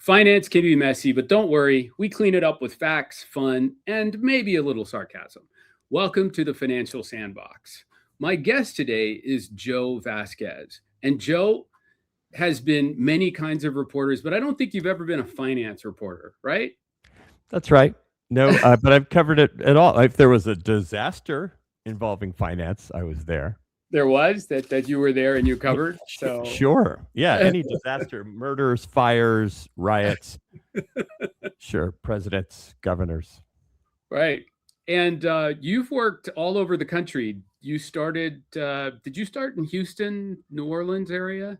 Finance can be messy, but don't worry, we clean it up with facts, fun, and maybe a little sarcasm. Welcome to the Financial Sandbox. My guest today is Joe Vasquez. And Joe has been many kinds of reporters, but I don't think you've ever been a finance reporter, right? That's right. No, but I've covered it at all. If there was a disaster involving finance, I was there. There was that you were there and you covered. So Sure. Yeah. Any disaster, murders, fires, riots. Sure. Presidents, governors. right. And you've worked all over the country. You started, did you start in Houston, New Orleans area?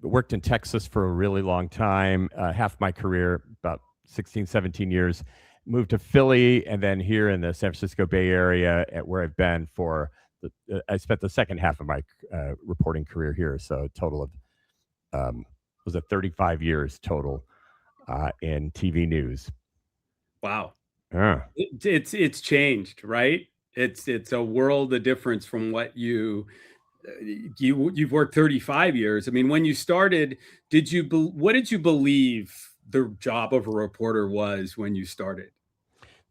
Worked in Texas for a really long time, half my career, about 16, 17 years. Moved to Philly and then here in the San Francisco Bay Area, at where I've been for I spent the second half of my reporting career here. So a total of was it 35 years total in TV news. Wow. Uh, It's changed, right? It's a world of difference from what you've worked 35 years. I mean, when you started, what did you believe the job of a reporter was when you started?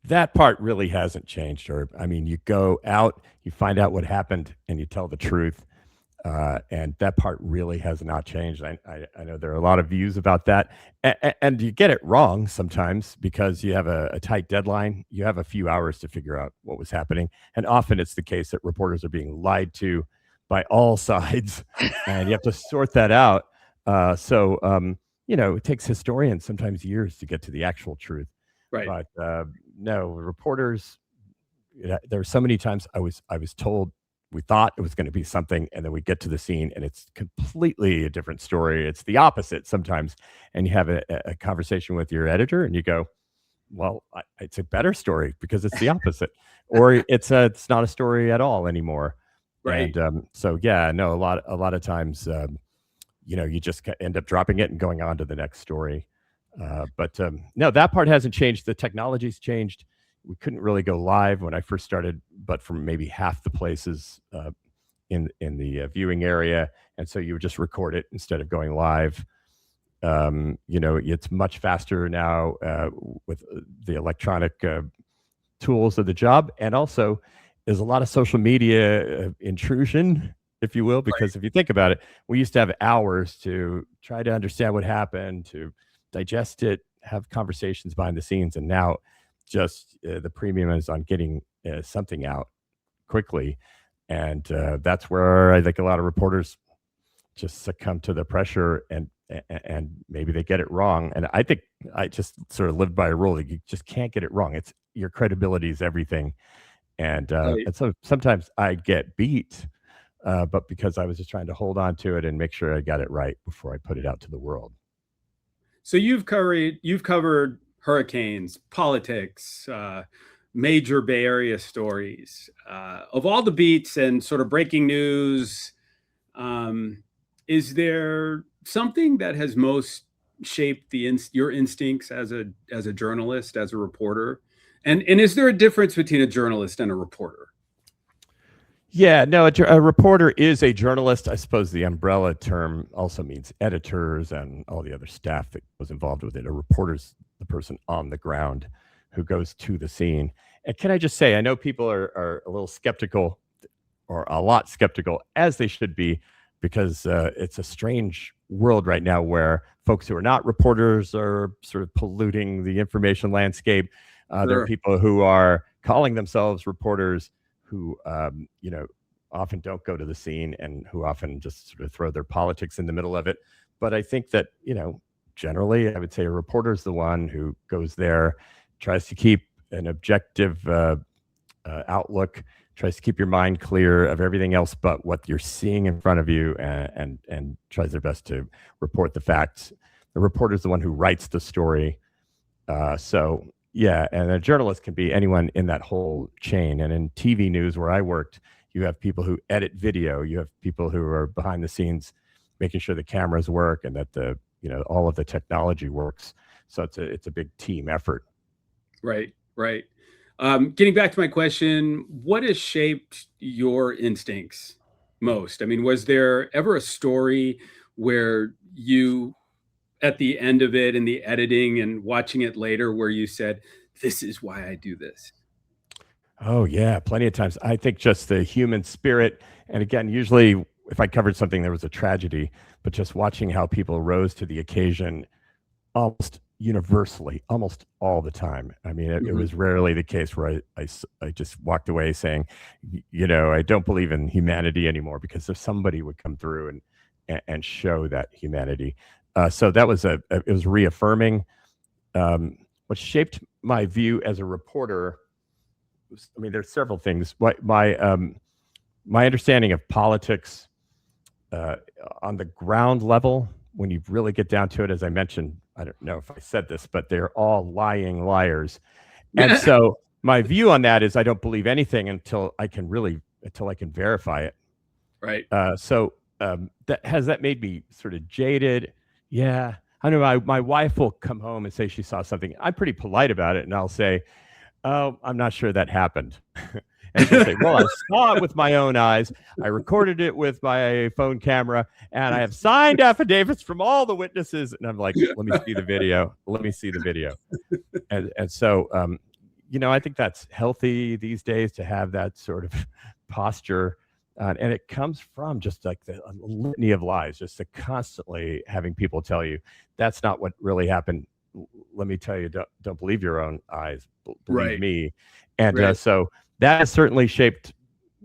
that part really hasn't changed. Or, I mean, you go out, you find out what happened, and you tell the truth. And that part really has not changed. I know there are a lot of views about that, and you get it wrong sometimes because you have a tight deadline. You have a few hours to figure out what was happening, and often it's the case that reporters are being lied to by all sides, and you have to sort that out. It takes historians sometimes years to get to the actual truth. Right. But no, reporters. There are so many times I was told we thought it was going to be something, and then we get to the scene and it's completely a different story. It's the opposite sometimes, and you have a conversation with your editor and you go, well, it's a better story because it's the opposite, or it's not a story at all anymore. Right. And so yeah, no, a lot of times you just end up dropping it and going on to the next story. But no, that part hasn't changed. The technology's changed. We couldn't really go live when I first started, but from maybe half the places in the viewing area, and so you would just record it instead of going live. It's much faster now with the electronic tools of the job, and also there's a lot of social media intrusion, if you will, because if you think about it, we used to have hours to try to understand what happened, to digest it, have conversations behind the scenes, and now just the premium is on getting something out quickly. And that's where I think a lot of reporters just succumb to the pressure, and maybe they get it wrong. And I think I just sort of lived by a rule that you just can't get it wrong. It's your credibility is everything. And so sometimes I get beat, but because I was just trying to hold on to it and make sure I got it right before I put it out to the world. So you've covered hurricanes, politics, major Bay Area stories. Of all the beats and sort of breaking news, is there something that has most shaped your instincts as a journalist, as a reporter? And is there a difference between a journalist and a reporter? Yeah, no, a reporter is a journalist. I suppose the umbrella term also means editors and all the other staff that was involved with it. A reporter's the person on the ground who goes to the scene. And can I just say, I know people are a little skeptical, or a lot skeptical, as they should be, because it's a strange world right now where folks who are not reporters are sort of polluting the information landscape. There are people who are calling themselves reporters who often don't go to the scene and who often just sort of throw their politics in the middle of it. But I think that, generally, I would say a reporter is the one who goes there, tries to keep an objective outlook, tries to keep your mind clear of everything else but what you're seeing in front of you, and tries their best to report the facts. The reporter is the one who writes the story. Yeah, and a journalist can be anyone in that whole chain. And in TV news, where I worked, you have people who edit video. You have people who are behind the scenes, making sure the cameras work and that all of the technology works. So it's a big team effort. Right. Getting back to my question, what has shaped your instincts most? I mean, was there ever a story where you at the end of it in the editing and watching it later where you said, this is why I do this? Oh yeah, plenty of times. I think just the human spirit, and again, usually if I covered something, there was a tragedy, but just watching how people rose to the occasion almost universally, almost all the time. I mean, it Mhm. was rarely the case where I just walked away saying, I don't believe in humanity anymore, because if somebody would come through and show that humanity. So that was it was reaffirming. What shaped my view as a reporter, I mean, there's several things. My understanding of politics uh, on the ground level, when you really get down to it, as I mentioned, I don't know if I said this, but they're all lying liars. And so my view on that is I don't believe anything until I can verify it. Right. That made me sort of jaded. Yeah. I know my wife will come home and say she saw something. I'm pretty polite about it, and I'll say, "Oh, I'm not sure that happened." And she'll say, "Well, I saw it with my own eyes. I recorded it with my phone camera, and I have signed affidavits from all the witnesses." And I'm like, "Let me see the video. Let me see the video." And so, I think that's healthy these days to have that sort of posture. And it comes from just like the litany of lies, just to constantly having people tell you that's not what really happened. Let me tell you, don't believe your own eyes, believe Right. me. And Right. so that has certainly shaped,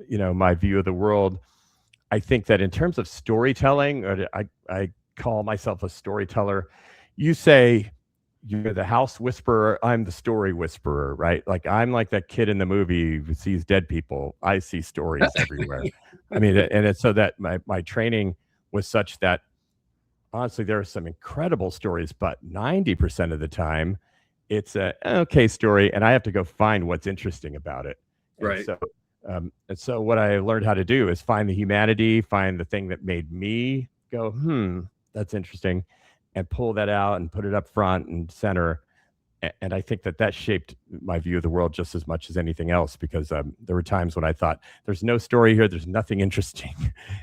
my view of the world. I think that in terms of storytelling, I call myself a storyteller. You say you're the house whisperer, I'm the story whisperer, right? Like I'm like that kid in the movie who sees dead people. I see stories everywhere. I mean, and it's so that my training was such that honestly, there are some incredible stories, but 90% of the time, it's a okay story, and I have to go find what's interesting about it. And Right. so what I learned how to do is find the humanity, find the thing that made me go, that's interesting, and pull that out and put it up front and center. And I think that shaped my view of the world just as much as anything else, because there were times when I thought, there's no story here, there's nothing interesting.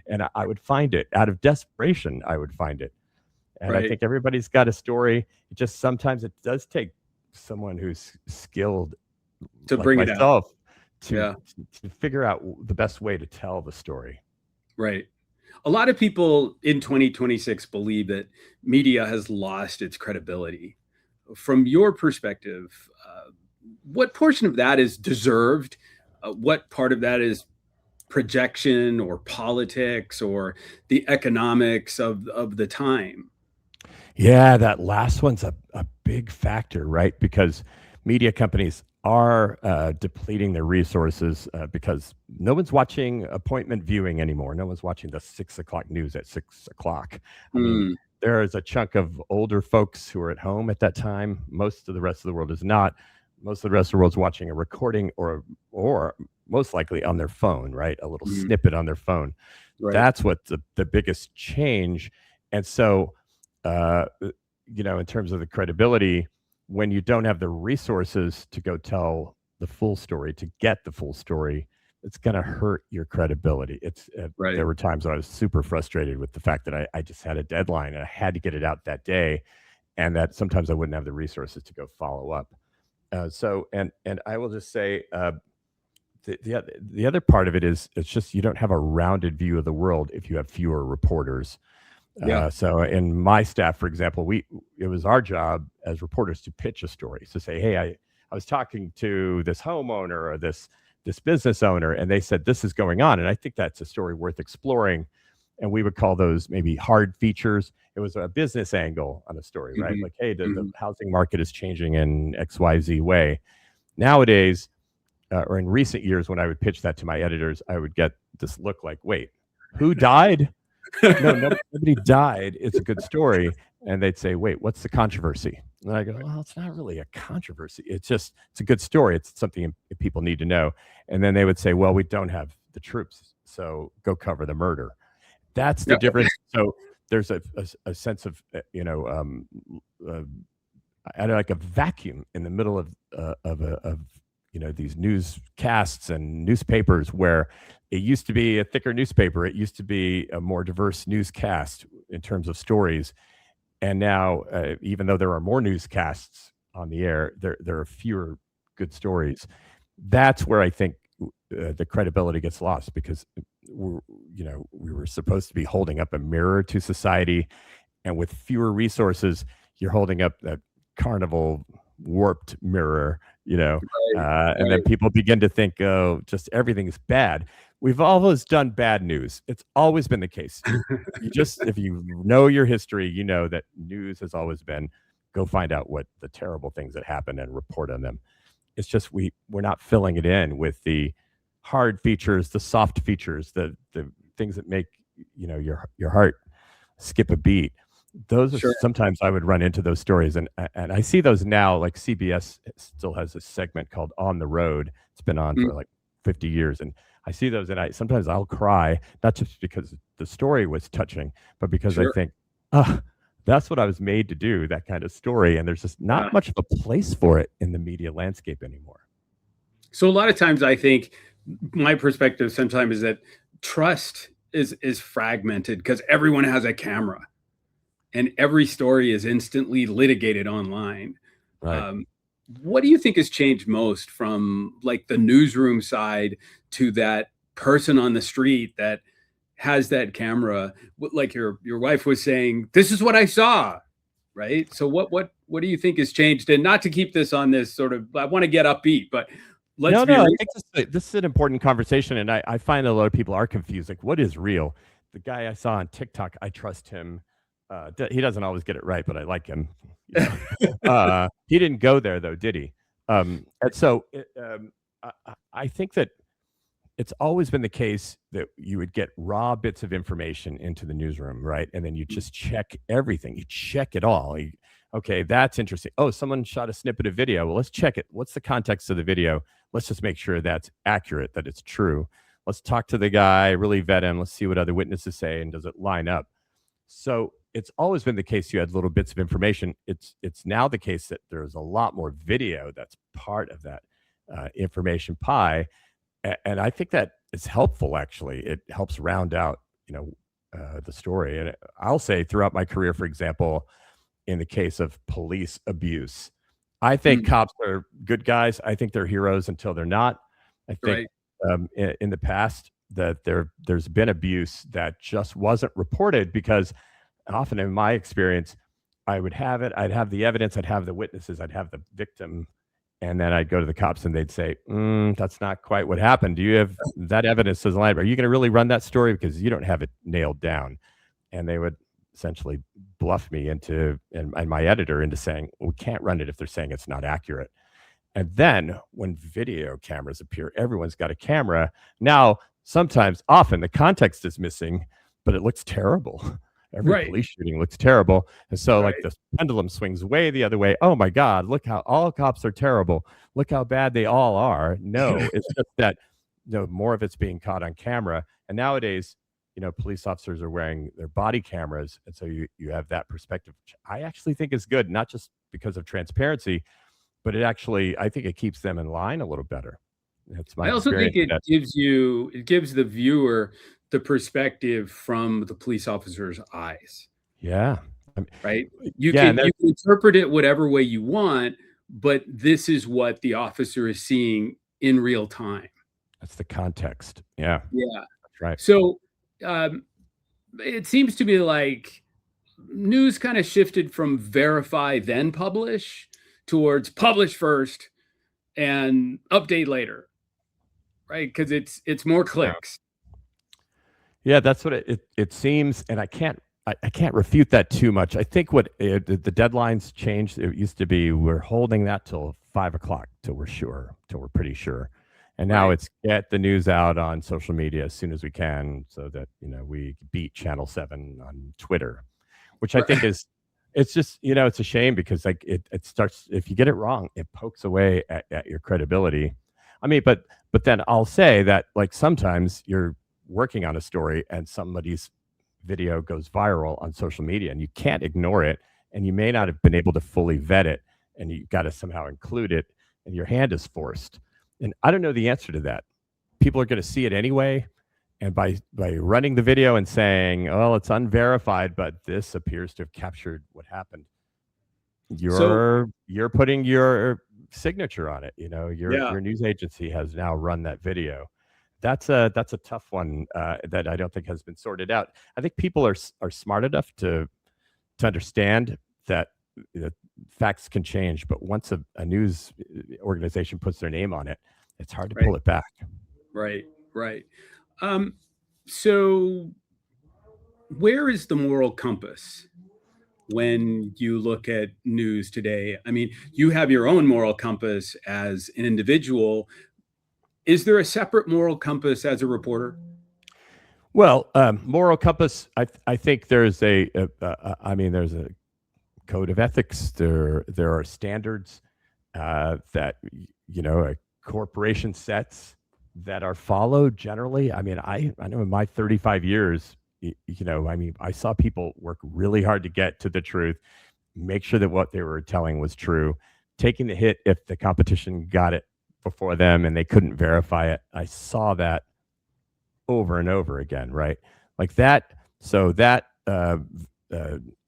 And I would find it out of desperation. I would find it. And I Right. think everybody's got a story. It just sometimes it does take someone who's skilled To like bring it out. myself to Yeah. to figure out the best way to tell the story. Right. A lot of people in 2026 believe that media has lost its credibility. From your perspective, what portion of that is deserved? What part of that is projection or politics or the economics of the time? Yeah, that last one's a big factor, right? Because media companies are depleting their resources because no one's watching appointment viewing anymore. No one's watching the 6 o'clock news at 6 o'clock. I mean, Mm, there is a chunk of older folks who are at home at that time. Most of the rest of the world is not. Most of the rest of the world's watching a recording or most likely on their phone, right? A little mm, snippet on their phone. right. That's what the biggest change. And so uh, in terms of the credibility, when you don't have the resources to go tell the full story, to get the full story, it's going to hurt your credibility. Right. There were times when I was super frustrated with the fact that I just had a deadline and I had to get it out that day, and that sometimes I wouldn't have the resources to go follow up. And I will just say the other part of it is it's just you don't have a rounded view of the world if you have fewer reporters. Yeah. So in my staff, for example, it was our job as reporters to pitch a story. To say, hey, I was talking to this homeowner or this business owner, and they said this is going on, and I think that's a story worth exploring. And we would call those maybe hard features. It was a business angle on a story, right? Hmm. Like, hey, the Hmm. housing market is changing in XYZ way. Nowadays, or in recent years, when I would pitch that to my editors, I would get this look like, wait, who died? No, nobody died. It's a good story. And they'd say, wait, what's the controversy? And I go, well, it's not really a controversy. It's a good story. It's something people need to know. And then they would say, well, we don't have the troops, so go cover the murder. That's the Yeah. difference. So there's a sense of, I like a vacuum in the middle of these newscasts and newspapers where it used to be a thicker newspaper. It used to be a more diverse newscast in terms of stories. And now, even though there are more newscasts on the air, there are fewer good stories. That's where I think the credibility gets lost, because we're, we were supposed to be holding up a mirror to society, and with fewer resources, you're holding up that carnival warped mirror, Right, and then right. people begin to think, oh, just everything's bad. We've always done bad news. It's always been the case. If you know your history, you know that news has always been, go find out what the terrible things that happen and report on them. It's just we're not filling it in with the hard features, the soft features, the things that make your heart skip a beat. Those are Sure. sometimes I would run into those stories, and I see those now. Like CBS still has a segment called On the Road. It's been on Mm, for like 50 years, and I see those, and sometimes I'll cry, not just because the story was touching, but because I sure. think, ah, that's what I was made to do, that kind of story, and there's just not Yeah. much of a place for it in the media landscape anymore. So a lot of times I think my perspective sometimes is that trust is fragmented because everyone has a camera and every story is instantly litigated online. Right. Um, what do you think has changed most from like the newsroom side to that person on the street that has that camera? Like your wife was saying, this is what I saw, right? So what do you think has changed? And not to keep this on this sort of, I want to get upbeat, but let's No, be no, I real. think this is an important conversation, and I find a lot of people are confused. Like, what is real? The guy I saw on TikTok, I trust him. He doesn't always get it right, but I like him. He didn't go there though, did he? And so I think that it's always been the case that you would get raw bits of information into the newsroom, right? And then you just check everything. You check it all. Okay, that's interesting. Oh, someone shot a snippet of video. Well, let's check it. What's the context of the video? Let's just make sure that's accurate, that it's true. Let's talk to the guy, really vet him. Let's see what other witnesses say, and does it line up? So it's always been the case you had little bits of information. It's now the case that there's a lot more video that's part of that information pie, and I think that is helpful. Actually, it helps round out the story. And I'll say throughout my career, for example, in the case of police abuse, I think Mm, cops are good guys. I think they're heroes until they're not. I think right. in the past that there's been abuse that just wasn't reported because often in my experience, I would have it, I'd have the evidence, I'd have the witnesses, I'd have the victim, and then I'd go to the cops and they'd say, that's not quite what happened. Do you have that evidence as line? Are you going to really run that story? Because you don't have it nailed down. And they would essentially bluff me into, and my editor into saying, well, we can't run it if they're saying it's not accurate. And then when video cameras appear, everyone's got a camera. Now, sometimes, often the context is missing, but it looks terrible. Every Right. police shooting looks terrible. And so, like, Right. the pendulum swings way the other way. Oh my God, look how all cops are terrible. Look how bad they all are. No, it's just that more of it's being caught on camera. And nowadays, police officers are wearing their body cameras. And so you have that perspective, which I actually think is good, not just because of transparency, but I think it keeps them in line a little better. That's my I also think experience it that. gives the viewer the perspective from the police officer's eyes, Yeah. right? You Yeah, can and there you can interpret it whatever way you want, but this is what the officer is seeing in real time. that's the context. Yeah, Yeah. that's right. So, um, it seems to me like news kind of shifted from verify then publish towards publish first and update later, right? Because it's more Yeah. clicks. Yeah, that's what it seems, and I can't refute that too much. I think what the deadlines changed. It used to be we're holding that till 5 o'clock till we're sure, till we're pretty sure, and now Right. it's get the news out on social media as soon as we can, so that we beat Channel 7 on Twitter, which I think Right. is, it's just it's a shame because like it starts, if you get it wrong, it pokes away at your credibility. I mean, but then I'll say that like sometimes you're working on a story and somebody's video goes viral on social media and you can't ignore it, and you may not have been able to fully vet it, and you got to somehow include it, and your hand is forced. And I don't know the answer to that. People are going to see it anyway, And by running the video and saying, "Oh, it's unverified, but this appears to have captured what happened," So you're putting your signature on it. You know, yeah, your news agency has now run that video. That's a tough one that I don't think has been sorted out. I think people are smart enough to understand that facts can change, but once a news organization puts their name on it, it's hard to right, pull it back. right, right. Um, so where is the moral compass when you look at news today? I mean, you have your own moral compass as an individual. Is there a separate moral compass as a reporter? Well, moral compass. I think there's I mean, there's a code of ethics. There are standards that a corporation sets that are followed generally. I mean, I know in my 35 years, I mean, I saw people work really hard to get to the truth, make sure that what they were telling was true, taking the hit if the competition got it before them and they couldn't verify it. I saw that over and over again, right? Like that. So that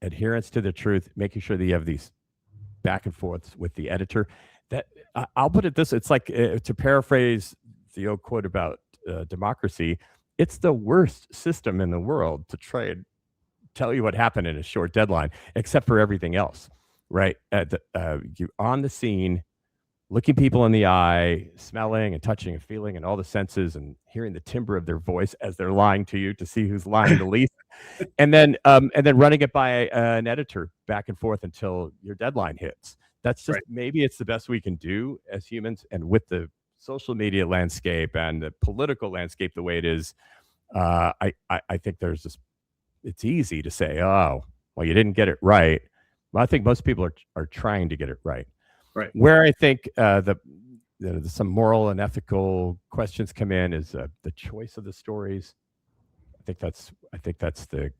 adherence to the truth, making sure that you have these back and forths with the editor. That I'll put it this: it's like to paraphrase the old quote about democracy. It's the worst system in the world to try and tell you what happened in a short deadline, except for everything else, right? You on the scene, looking people in the eye, smelling and touching and feeling and all the senses and hearing the timbre of their voice as they're lying to you to see who's lying the least, and then running it by an editor back and forth until your deadline hits. That's just Right. maybe it's the best we can do as humans, and with the social media landscape and the political landscape the way it is, I think there's this. It's easy to say, "Oh, well, you didn't get it right." Well, I think most people are trying to get it right. Right. Where I think some moral and ethical questions come in is the choice of the stories. I think that's the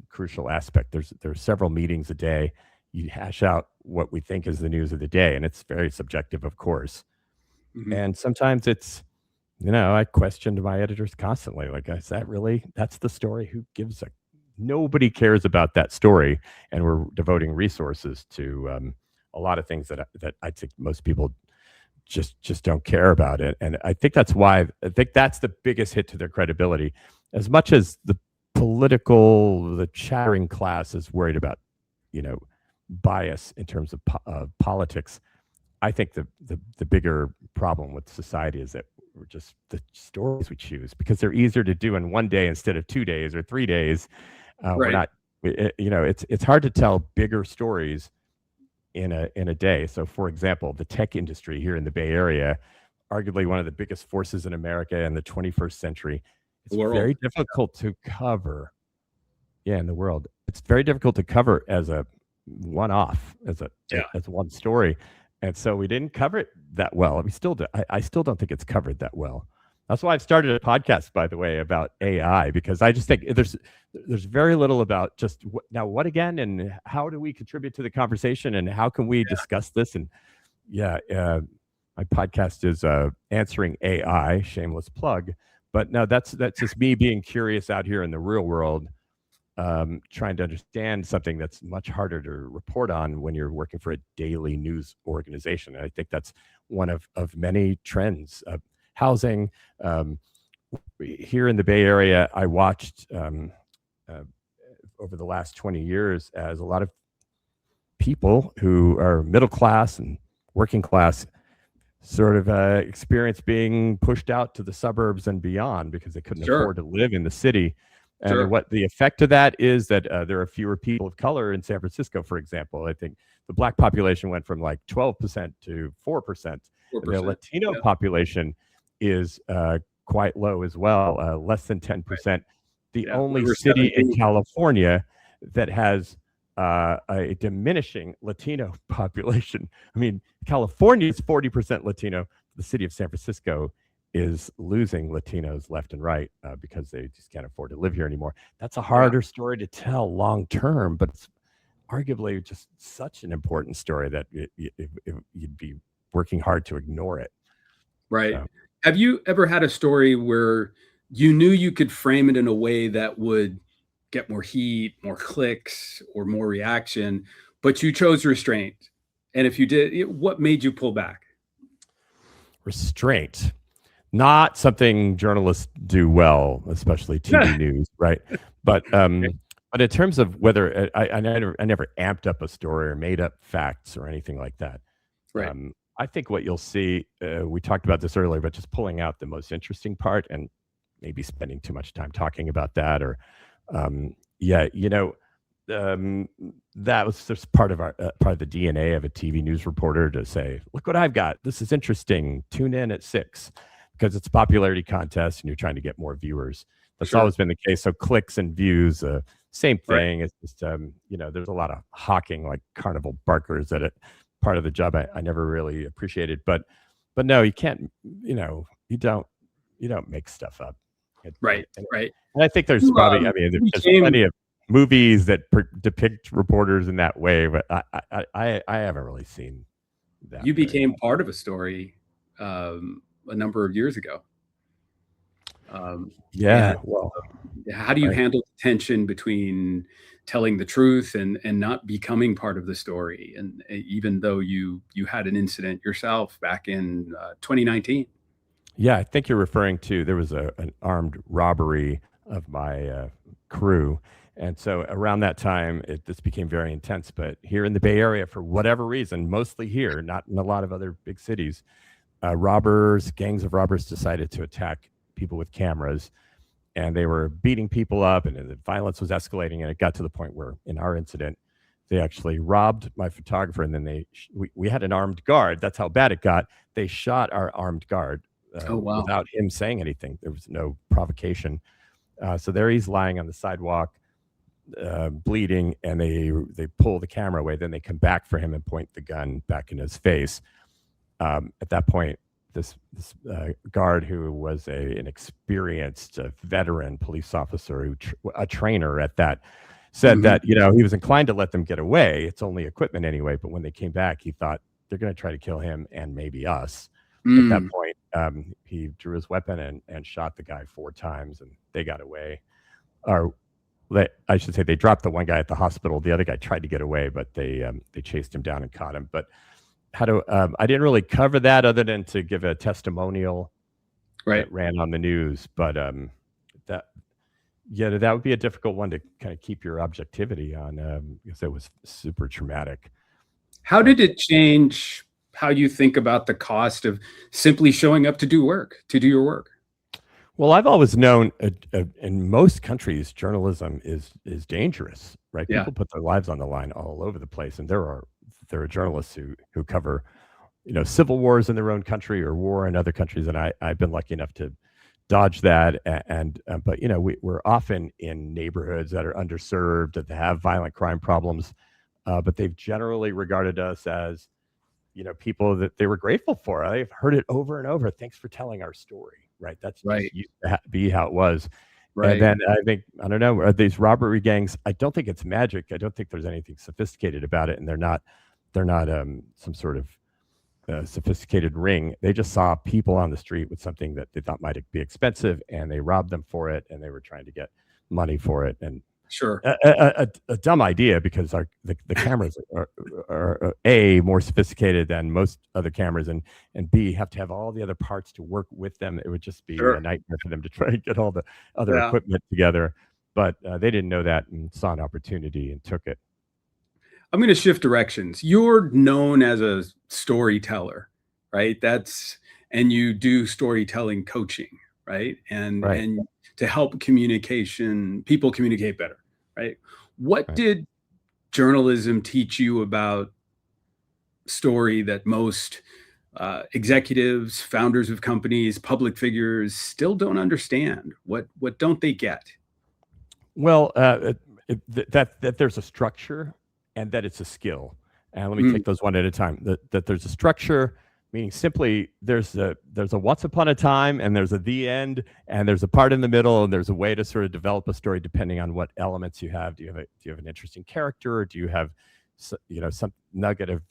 crucial aspect. There's several meetings a day. You hash out what we think is the news of the day, and it's very subjective, of course. Mhm. And sometimes it's I questioned my editors constantly. Like, is that really that's the story? Who gives a nobody cares about that story, and we're devoting resources to a lot of things that I think most people just don't care about it. And I think that's why I think that's the biggest hit to their credibility. As much as the chattering class is worried about, you know, bias in terms of politics, I think the bigger problem with society is that we're just the stories we choose because they're easier to do in one day instead of 2 days or 3 days. We're Right. not, it's hard to tell bigger stories in a day. So, for example, the tech industry here in the Bay Area, arguably one of the biggest forces in America in the 21st century, The it's world. very difficult to cover. Yeah, in the world, it's very difficult to cover as a one-off, Yeah. as one story, and so we didn't cover it that well. We still do. I still don't think it's covered that well. That's why I've started a podcast, by the way, about AI because I just think there's very little about just now what again and how do we contribute to the conversation and how can we discuss this and yeah, my podcast is answering AI, shameless plug, but no, that's just me being curious out here in the real world, trying to understand something that's much harder to report on when you're working for a daily news organization. And I think that's one of many trends. Housing here in the Bay Area, I watched uh, over the last 20 years as a lot of people who are middle class and working class sort of experience being pushed out to the suburbs and beyond because they couldn't Sure. afford to live in the city. And Sure. what the effect of that is that there are fewer people of color in San Francisco, for example. I think the black population went from like 12% to 4%. And the 4%. Latino Yeah. population is quite low as well, less than 10%. The Yeah. We only were city in 17. California that has a diminishing Latino population. I mean, California is 40% Latino. The city of San Francisco is losing Latinos left and right because they just can't afford to live here anymore. That's a Yeah. harder story to tell long term, but it's arguably just such an important story that you'd be working hard to ignore it. Right. So, Have you ever had a story where you knew you could frame it in a way that would get more heat, more clicks, or more reaction, but you chose restraint. And if you did, what made you pull back? Restraint, not something journalists do well, especially TV news, right? But but in terms of whether I never amped up a story or made up facts or anything like that. Right. I think what you'll see, we talked about this earlier, but just pulling out the most interesting part and maybe spending too much time talking about that, or yeah, that was just part of the DNA of a TV news reporter to say, look what I've got. This is interesting. Tune in at 6, because it's a popularity contest and you're trying to get more viewers. That's Sure. always been the case. So clicks and views, same Right. thing. It's just, there's a lot of hawking like carnival barkers at it. Part of the job I never really appreciated, but no, you can't, you don't make stuff up. Right. And Right. I think there's You, probably, I mean, there's became plenty of movies that depict reporters in that way, but I haven't really seen that. you became part of a story a number of years ago. Yeah. And Well, how do you right. handle the tension between telling the truth and not becoming part of the story? And even though you had an incident yourself back in 2019. Yeah, I think you're referring to, there was an armed robbery of my crew. And so around that time, this became very intense. But here in the Bay Area, for whatever reason, mostly here, not in a lot of other big cities, gangs of robbers decided to attack people with cameras. And they were beating people up, and the violence was escalating. And it got to the point where, in our incident, they actually robbed my photographer. And then we had an armed guard. That's how bad it got. They shot our armed guard. Oh, wow. Without him saying anything. There was no provocation. So there he's lying on the sidewalk, bleeding, and they pull the camera away. Then they come back for him and point the gun back in his face. At that point, this guard, who was an experienced veteran police officer, a trainer at that, said that he was inclined to let them get away. It's only equipment anyway. But when they came back, he thought they're going to try to kill him and maybe us. At that point, he drew his weapon and shot the guy 4 times, and they got away. Or I should say, they dropped the one guy at the hospital. The other guy tried to get away, but they chased him down and caught him. But I didn't really cover that other than to give a testimonial that ran on the news. But that would be a difficult one to kind of keep your objectivity on, because it was super traumatic. How did it change how you think about the cost of simply showing up to do your work? Well, I've always known in most countries, journalism is dangerous, right? Yeah. People put their lives on the line all over the place. And there are journalists who cover, civil wars in their own country or war in other countries. And I've been lucky enough to dodge that. But, we're often in neighborhoods that are underserved, that have violent crime problems. But they've generally regarded us as, people that they were grateful for. I've heard it over and over. Thanks for telling our story, right? That's just used to be how it was. Right. And then I think, I don't know, these robbery gangs, I don't think it's magic. I don't think there's anything sophisticated about it. And they're not some sort of sophisticated ring. They just saw people on the street with something that they thought might be expensive, and they robbed them for it, and they were trying to get money for it. And sure, a dumb idea, because the cameras are A, more sophisticated than most other cameras, and B, have to have all the other parts to work with them. It would just be a nightmare for them to try to get all the other equipment together. But they didn't know that and saw an opportunity and took it. I'm going to shift directions. You're known as a storyteller, right? And you do storytelling coaching, right? And to help people communicate better, right? What did journalism teach you about story that most executives, founders of companies, public figures still don't understand? What don't they get? Well, that there's a structure and that it's a skill. And let me take those one at a time. That there's a structure, meaning simply there's a once upon a time, and there's a the end, and there's a part in the middle, and there's a way to sort of develop a story depending on what elements you have. Do you have an interesting character, or do you have some nugget of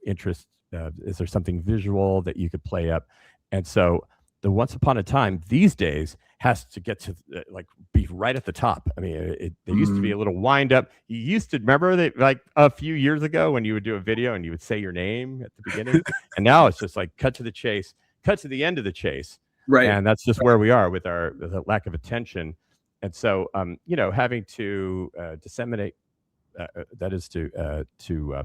interest? Is there something visual that you could play up? And so the once upon a time these days has to get to like be right at the top. I mean, there used to be Mm. a little wind up. You used to remember that like a few years ago when you would do a video and you would say your name at the beginning, and now it's just like cut to the chase, cut to the end of the chase, Right. and that's just where we are with the lack of attention. And so, having to disseminate. That is to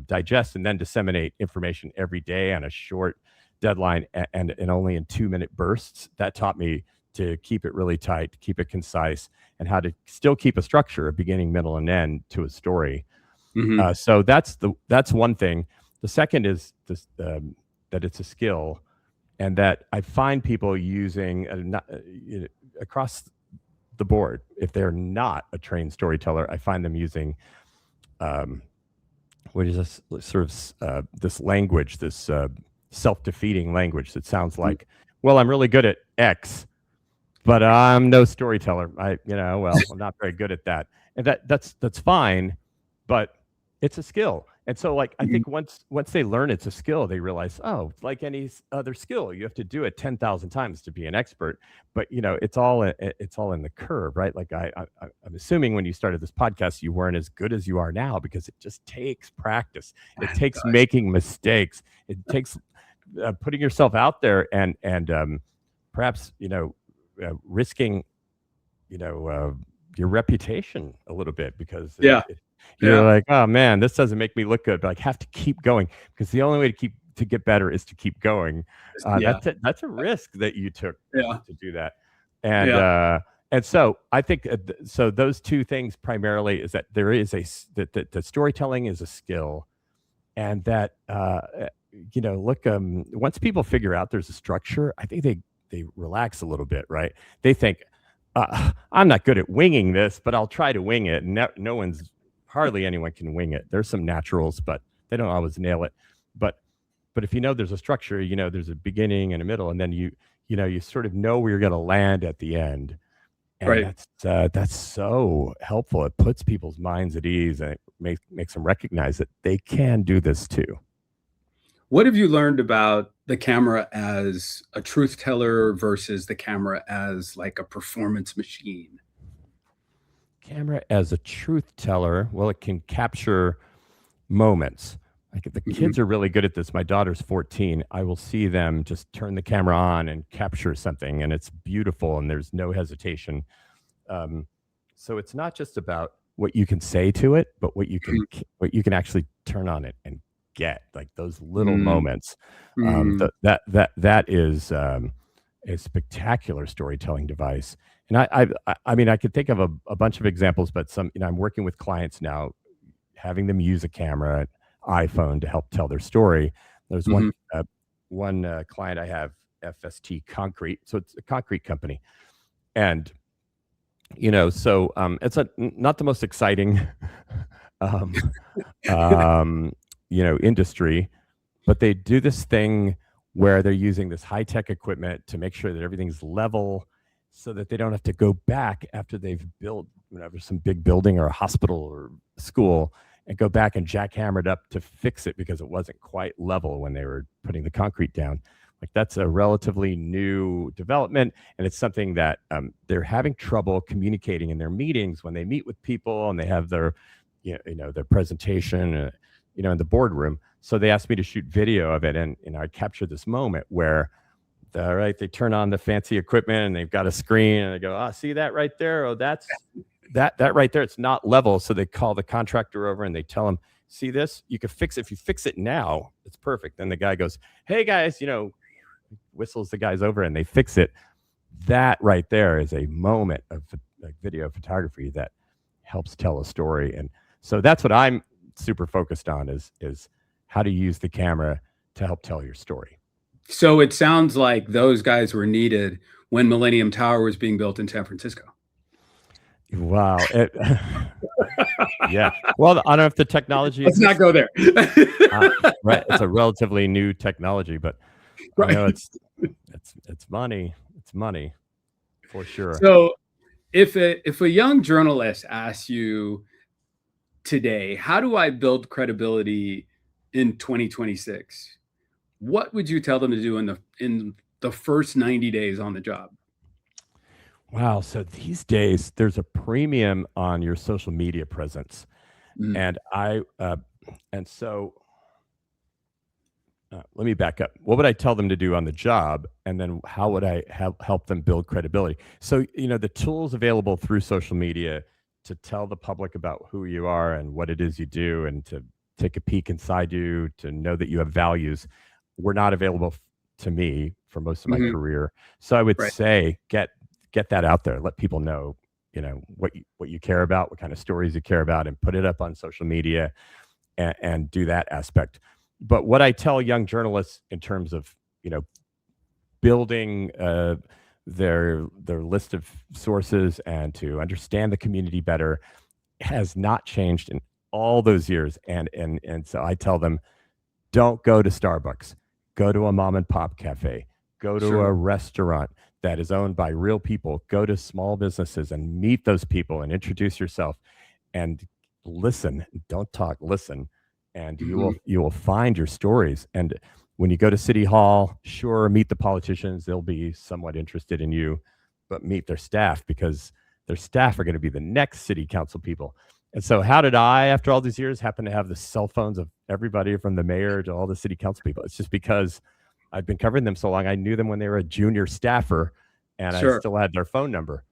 digest and then disseminate information every day on a short deadline and only in 2-minute bursts. That taught me to keep it really tight, to keep it concise, and how to still keep a structure, a beginning, middle, and end to a story. Mm-hmm. So that's one thing. The second is this, that it's a skill, and that I find people using across the board. If they're not a trained storyteller, I find them using what is this sort of this language, this self-defeating language that sounds like, well, I'm really good at X, but I'm no storyteller. I'm not very good at that. And that's fine, but it's a skill. And so like I think once they learn it's a skill, they realize, oh, like any other skill, you have to do it 10,000 times to be an expert. But it's all in the curve, right? Like I'm assuming when you started this podcast, you weren't as good as you are now because it just takes practice. It takes making mistakes. It takes putting yourself out there and perhaps risking your reputation a little bit because you're like, oh man, this doesn't make me look good, but I have to keep going because the only way to get better is to keep going. That's a risk that you took to do that. And so I think so those two things primarily is that there is that storytelling is a skill, and that once people figure out there's a structure, I think they relax a little bit, right? They think, I'm not good at winging this, but I'll try to wing it. Hardly anyone can wing it. There's some naturals, but they don't always nail it. But if there's a structure, there's a beginning and a middle, and then you sort of know where you're going to land at the end. And that's so helpful. It puts people's minds at ease, and it makes them recognize that they can do this too. What have you learned about the camera as a truth teller versus the camera as like a performance machine? Camera as a truth teller, well, it can capture moments. Like the kids are really good at this. My daughter's 14. I will see them just turn the camera on and capture something, and it's beautiful, and there's no hesitation. So it's not just about what you can say to it, but what you can actually turn on it and get, like those little moments. That is a spectacular storytelling device. And I mean, I could think of a bunch of examples, but I'm working with clients now, having them use a camera, an iPhone, to help tell their story. There's one client I have, FST Concrete. So it's a concrete company. And, so it's not the most exciting, industry, but they do this thing where they're using this high-tech equipment to make sure that everything's level, so that they don't have to go back after they've built some big building or a hospital or school and go back and jackhammer it up to fix it because it wasn't quite level when they were putting the concrete down. Like that's a relatively new development, and it's something that they're having trouble communicating in their meetings when they meet with people and they have their, their presentation, in the boardroom. So they asked me to shoot video of it, and I captured this moment where they turn on the fancy equipment and they've got a screen and they go, see that right there? Oh, that's that right there. It's not level. So they call the contractor over and they tell him, see this? You can fix it. If you fix it now, it's perfect. Then the guy goes, hey guys, whistles the guys over and they fix it. That right there is a moment of like video photography that helps tell a story. And so that's what I'm super focused on is how to use the camera to help tell your story. So it sounds like those guys were needed when Millennium Tower was being built in San Francisco. Wow. Yeah. Well, I don't know if the technology. Let's not go there. Right. It's a relatively new technology, but it's money. It's money for sure. So if a young journalist asks you today, how do I build credibility in 2026? What would you tell them to do in the first 90 days on the job? Wow. So these days, there's a premium on your social media presence, Mm, and and so let me back up. What would I tell them to do on the job, and then how would I help them build credibility? So the tools available through social media to tell the public about who you are and what it is you do, and to take a peek inside you, to know that you have values, were not available to me for most of my mhm, career. So I would right. say get that out there. Let people know, what you care about, what kind of stories you care about, and put it up on social media, and do that aspect. But what I tell young journalists in terms of building their list of sources and to understand the community better has not changed in all those years. And so I tell them, don't go to Starbucks. Go to a mom and pop cafe. Go to Sure. a restaurant that is owned by real people. Go to small businesses and meet those people and introduce yourself and listen. Don't talk, listen. And you Mhm, will you will find your stories. And when you go to City Hall, sure, meet the politicians. They'll be somewhat interested in you, but meet their staff, because their staff are going to be the next city council people. And so, how did I, after all these years, happen to have the cell phones of everybody from the mayor to all the city council people? It's just because I've been covering them so long. I knew them when they were a junior staffer, and I sure. still had their phone number.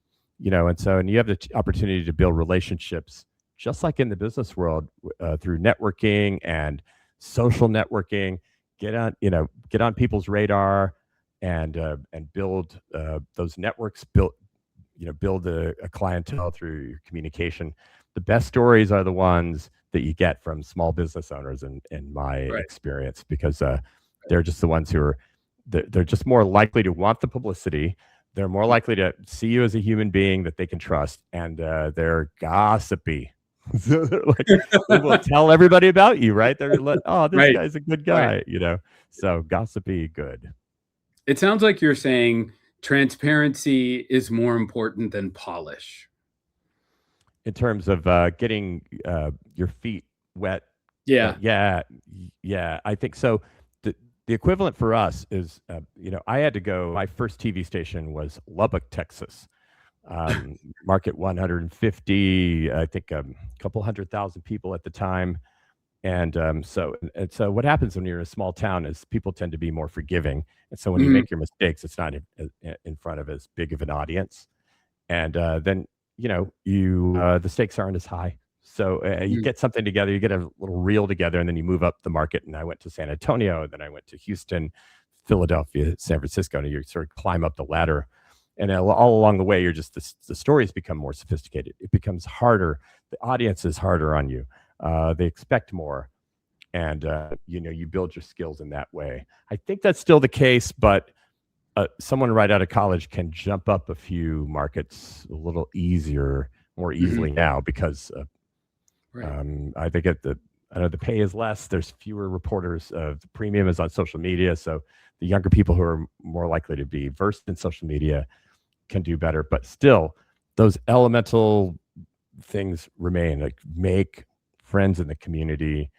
And you have the opportunity to build relationships, just like in the business world, through networking and social networking. Get on people's radar, and build those networks. Build a clientele through your communication. The best stories are the ones that you get from small business owners, in my Right, experience, because they're just the ones who are they're just more likely to want the publicity. They're more likely to see you as a human being that they can trust, and they're gossipy. So they're like, they will tell everybody about you, right? Oh, this right, guy's a good right. guy. So gossipy, good. It sounds like you're saying transparency is more important than polish. In terms of getting your feet wet. Yeah. Yeah, yeah, I think so. The equivalent for us is, I had to go. My first TV station was Lubbock, Texas, market 150, I think, a couple 100,000 people at the time. And so what happens when you're in a small town is people tend to be more forgiving, and so when you Mhm, make your mistakes, it's not in front of as big of an audience, and then you the stakes aren't as high. So you mhm, get something together, you get a little reel together, and then you move up the market. And I went to San Antonio, then I went to Houston, Philadelphia, San Francisco, and you sort of climb up the ladder. And all along the way, the stories become more sophisticated. It becomes harder. The audience is harder on you. They expect more, and you build your skills in that way. I think that's still the case, but someone right out of college can jump up a few markets a little more mhm, easily now, because right. I think I know the pay is less. There's fewer reporters. The premium is on social media, so the younger people who are more likely to be versed in social media can do better. But still, those elemental things remain. Like, make friends in the community,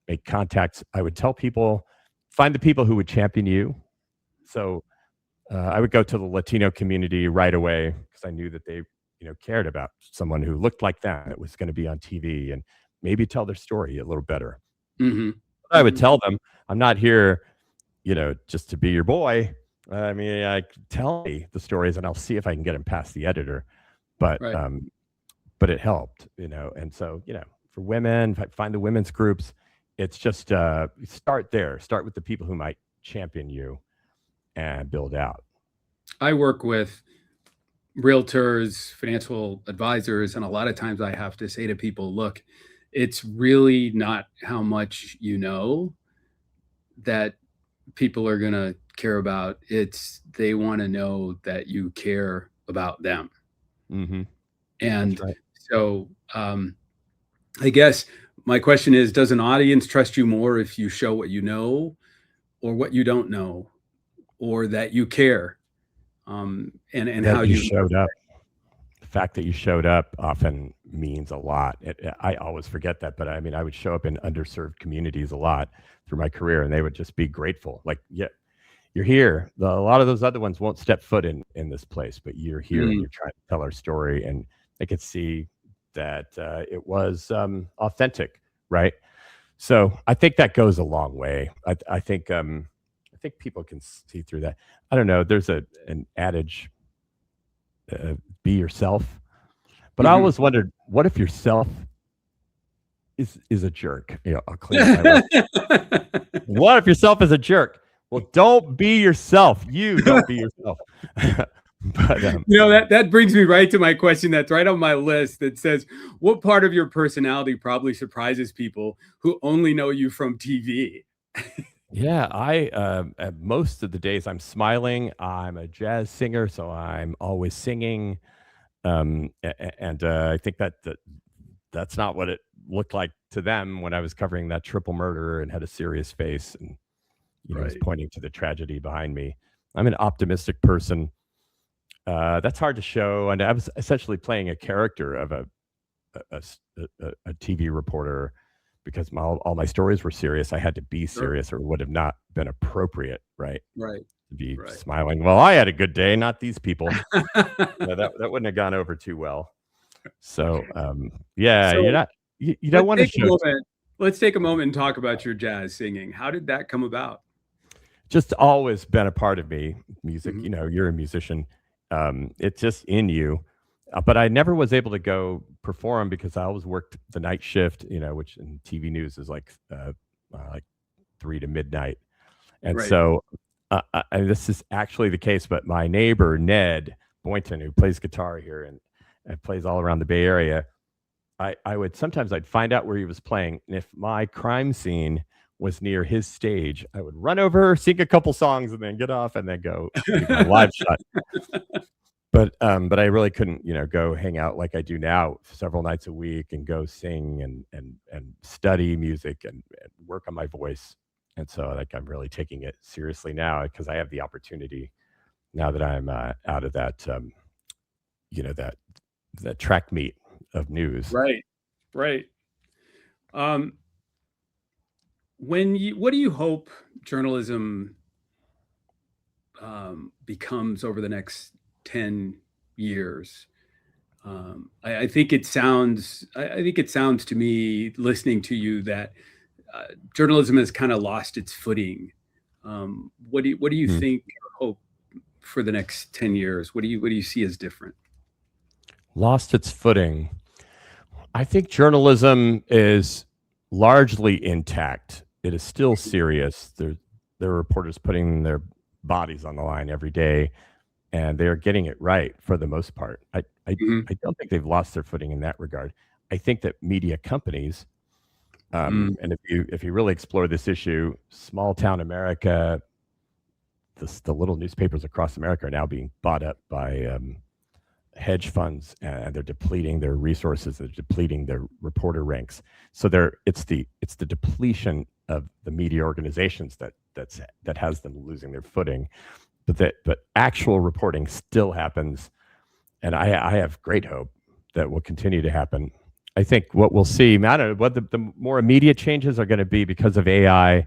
make contacts. I would tell people, find the people who would champion you. So I would go to the Latino community right away, because I knew that they, cared about someone who looked like them, that was going to be on TV, and maybe tell their story a little better. Mhm, I would mhm, tell them, I'm not here, just to be your boy. I mean, tell me the stories, and I'll see if I can get them past the editor. But right. but it helped, and so, for women, find the women's groups. It's just start there. Start with the people who might champion you, and build out. I work with realtors, financial advisors, and a lot of times I have to say to people, look, it's really not how much you know that people are going to care about. It's they want to know that you care about them. Hmm. That's And right. so I guess my question is, does an audience trust you more if you show what you know or what you don't know or that you care, and That how you you showed up. The fact that you showed up often means a lot. I always forget that, but I mean, I would show up in underserved communities a lot through my career, and they would just be grateful. Like, yeah, you're here. A lot of those other ones won't step foot in this place, but you're here and Mm, you're trying to tell our story. And they could see that it was authentic, right? So I think that goes a long way. I think people can see through that. I don't know. There's an adage, be yourself. But I mhm. always wondered, what if yourself is a jerk? I'll clean up my language. What if yourself is a jerk? Well, don't be yourself. You don't be yourself. but That brings me right to my question that's right on my list that says, what part of your personality probably surprises people who only know you from TV? yeah, I most of the days I'm smiling. I'm a jazz singer, so I'm always singing. And I think that's not what it looked like to them when I was covering that triple murder and had a serious face and was Right. pointing to the tragedy behind me. I'm an optimistic person. That's hard to show, and I was essentially playing a character of a TV reporter because all my stories were serious. I had to be Sure. serious, or it would have not been appropriate, right? Right. To be Right. smiling. Well, I had a good day, not these people. That wouldn't have gone over too well. So, yeah, you're So not you don't let's want to take a show moment. Let's take a moment and talk about your jazz singing. How did that come about? just always been a part of me. Music, Mhm. you're a musician. It's just in you. But I never was able to go perform because I always worked the night shift, which in TV news is like 3 to midnight. And Right. so, and this is actually the case, but my neighbor, Ned Boynton, who plays guitar here and plays all around the Bay Area, I would sometimes I'd find out where he was playing. And if my crime scene was near his stage, I would run over, sing a couple songs, and then get off and then go do my live shot. But I really couldn't, go hang out like I do now several nights a week and go sing and study music and work on my voice. And so like I'm really taking it seriously now because I have the opportunity now that I'm out of that that track meet of news. Right. Right. Um, what do you hope journalism becomes over the next 10 years? I think it sounds. I think it sounds to me, listening to you, that journalism has kind of lost its footing. What do you Hmm. think or hope for the next 10 years? What do you see as different? Lost its footing. I think journalism is largely intact. It is still serious. There are reporters putting their bodies on the line every day, and they are getting it right for the most part. Mhm. I don't think they've lost their footing in that regard. I think that media companies, Mm, and if you really explore this issue, small town America, the little newspapers across America are now being bought up by hedge funds, and they're depleting their resources. They're depleting their reporter ranks. So it's the depletion of the media organizations that has them losing their footing. But actual reporting still happens, and I have great hope that will continue to happen. I think what we'll see, I don't know what the more immediate changes are going to be because of AI.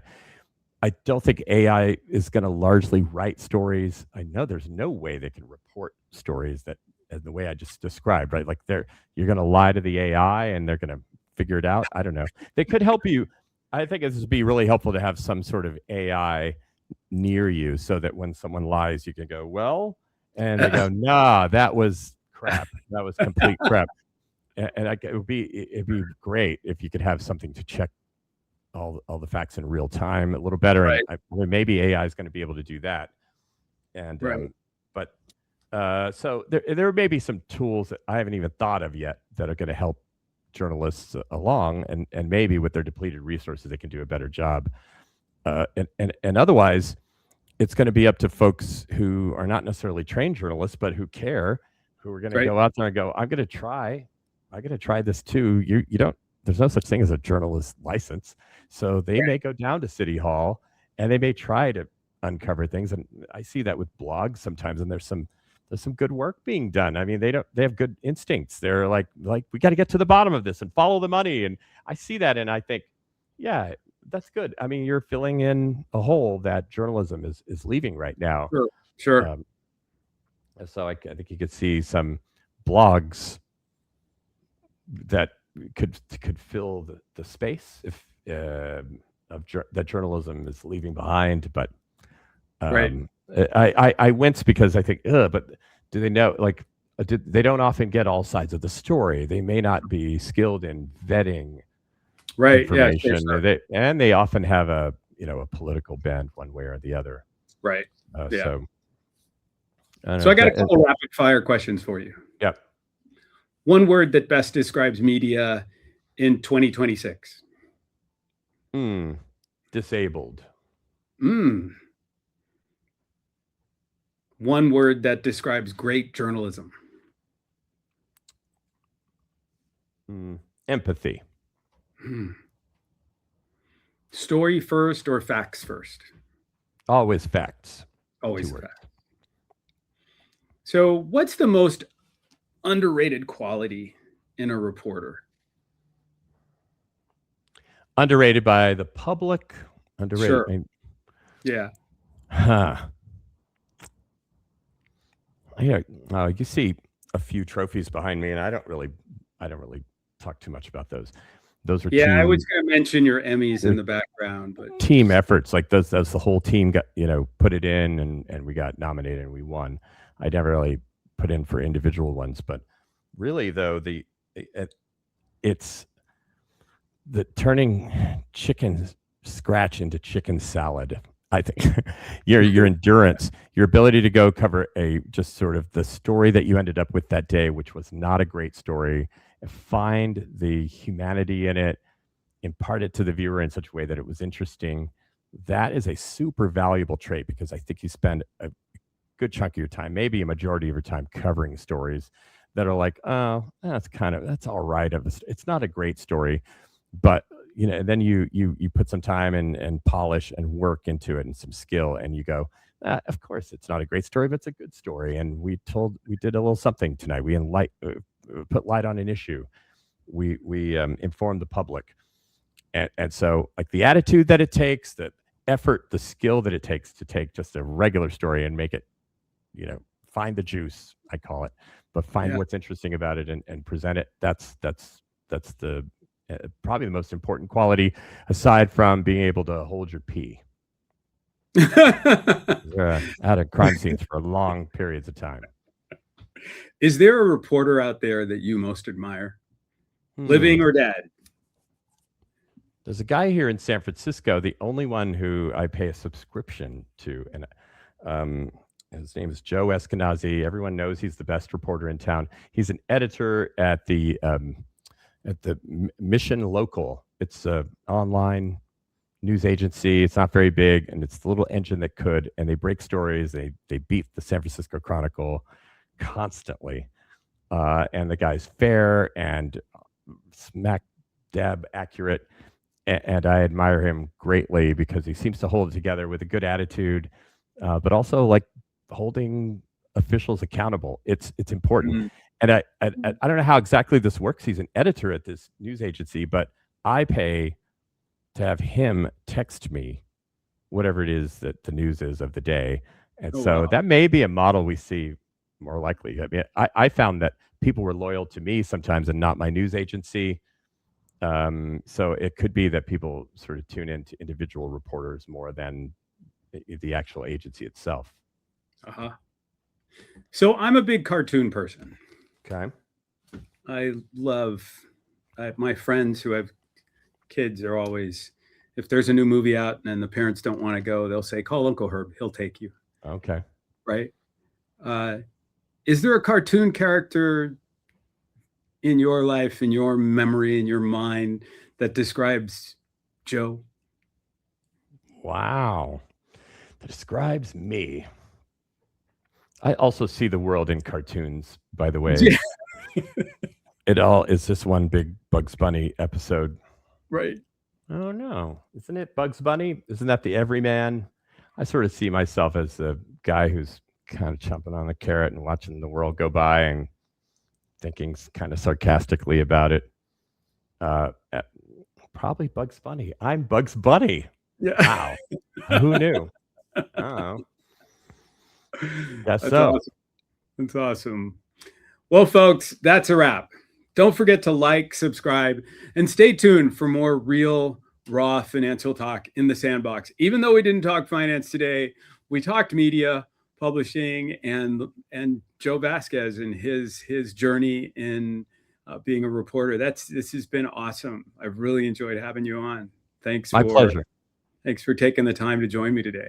I don't think AI is going to largely write stories. I know there's no way they can report stories that the way I just described, right? Like you're going to lie to the AI and they're going to figure it out. I don't know. They could help you. I think this would be really helpful to have some sort of AI near you so that when someone lies, you can go, well, and they go, nah, that was crap. That was complete crap. And it'd be great if you could have something to check all the facts in real time a little better. And right. maybe AI is going to be able to do that. And Right. but so there may be some tools that I haven't even thought of yet that are going to help journalists along, and maybe with their depleted resources they can do a better job. And otherwise, it's going to be up to folks who are not necessarily trained journalists, but who care, who are going to Right. go out there and go, I'm going to try. I'm going to try this too. You don't. There's no such thing as a journalist license, so they may go down to City Hall and they may try to uncover things. And I see that with blogs sometimes, and there's some good work being done. I mean, they have good instincts. They're like we got to get to the bottom of this and follow the money. And I see that, and I think, yeah, that's good. I mean, you're filling in a hole that journalism is leaving right now. Sure. Sure. Um, so I think you could see some blogs that could fill the space if that journalism is leaving behind. But Right. I wince because I think, but do they know? Like, they don't often get all sides of the story. They may not be skilled in vetting Right. Yeah. Sure. information. Sure. They often have a a political bent one way or the other. Right. Yeah. So I don't So know. I got a couple rapid fire questions for you. Yep. One word that best describes media in 2026. Disabled. One word that describes great journalism. Empathy. Story first or facts first? Always facts. Always facts. So, what's the most underrated quality in a reporter? Underrated by the public. Underrated. Sure. Yeah. Yeah. You see a few trophies behind me, and I don't really talk too much about those. Those are I was going to mention your Emmys in the background, but team efforts. Like those the whole team got put it in, and we got nominated and we won. I never really put in for individual ones, but really though it's the turning chicken scratch into chicken salad. I think your endurance, your ability to go cover just sort of the story that you ended up with that day, which was not a great story, and find the humanity in it, impart it to the viewer in such a way that it was interesting. That is a super valuable trait, because I think you spend a good chunk of your time, maybe a majority of your time, covering stories that are like, oh, that's all right. It's not a great story, but then you put some time and polish and work into it and some skill, and you go, of course it's not a great story, but it's a good story. And we did a little something tonight. We put light on an issue. We informed the public. And so, like, the attitude that it takes, the effort, the skill that it takes to take just a regular story and make it, find the juice, I call it, but find what's interesting about it and present it. That's the probably the most important quality, aside from being able to hold your pee out of crime scenes for long periods of time. Is there a reporter out there that you most admire, living or dead? There's a guy here in San Francisco, the only one who I pay a subscription to, and his name is Joe Vasquez. Everyone knows he's the best reporter in town. He's an editor at the Mission Local. It's an online news agency. It's not very big, and it's the little engine that could. And they break stories. They beat the San Francisco Chronicle constantly. And the guy's fair and smack dab accurate. And I admire him greatly because he seems to hold it together with a good attitude, but also like holding officials accountable. It's important. And I don't know how exactly this works. He's an editor at this news agency, but I pay to have him text me whatever it is that the news is of the day. And that may be a model we see more likely. I mean, I found that people were loyal to me sometimes and not my news agency. So it could be that people sort of tune into individual reporters more than the actual agency itself. So I'm a big cartoon person. Okay. I love my friends who have kids are always, if there's a new movie out and the parents don't want to go, they'll say, call Uncle Herb, he'll take you. Okay. Right. Is there a cartoon character in your life, in your memory, in your mind that describes Joe? Wow. That describes me. I also see the world in cartoons, by the way. It all is just one big Bugs Bunny episode. Right. Oh, no. Isn't it Bugs Bunny? Isn't that the everyman? I sort of see myself as the guy who's kind of chomping on the carrot and watching the world go by and thinking kind of sarcastically about it. probably Bugs Bunny. I'm Bugs Bunny. Yeah. Wow. Who knew? Oh, guess That's so. awesome. That's awesome. Well, folks, that's a wrap. Don't forget to like, subscribe, and stay tuned for more real, raw financial talk in the sandbox. Even though we didn't talk finance today, we talked media, publishing, and Joe Vasquez and his journey in being a reporter. This has been awesome. I've really enjoyed having you on. My pleasure. Thanks for taking the time to join me today.